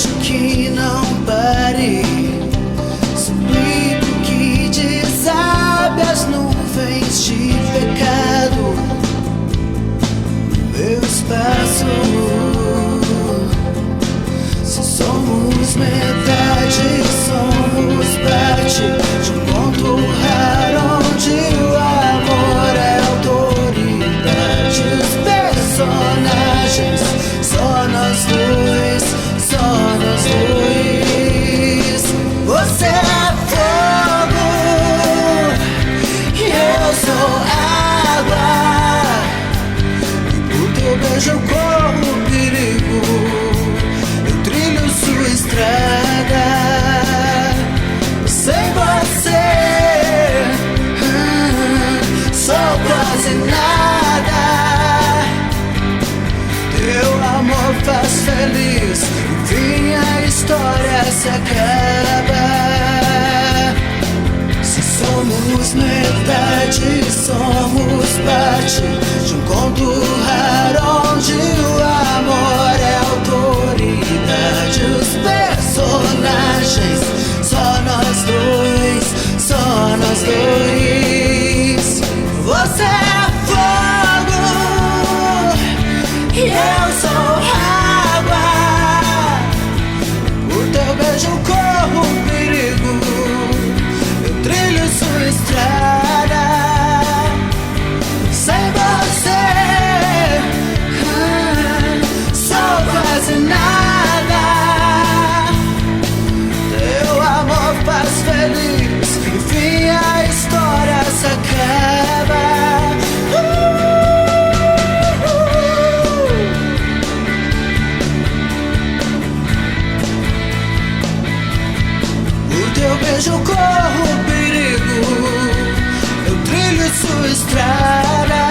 desejo que não pare. Suplico que desabe as nuvens de pecado no meu espaço. Se somos metade, somos parte de um ponto raro onde o amor é autoridade. Os personagens, só nós dois, só nós dois. Você é fogo e eu sou água, e por teu beijo eu corro perigo, eu trilho sua estrada. Sem você sou quase nada. Teu amor faz feliz, enfim a história se acaba. Se somos metade, somos parte de um conto raro onde o amor é autoridade. Os personagens, só nós dois, só nós dois. Você é fogo e eu sou água, por teu beijo eu corro perigo, eu trilho sua estrada. Sem você sou quase nada. Teu amor faz feliz, enfim a história se acaba. Por teu beijo eu corro perigo, eu trilho sua estrada.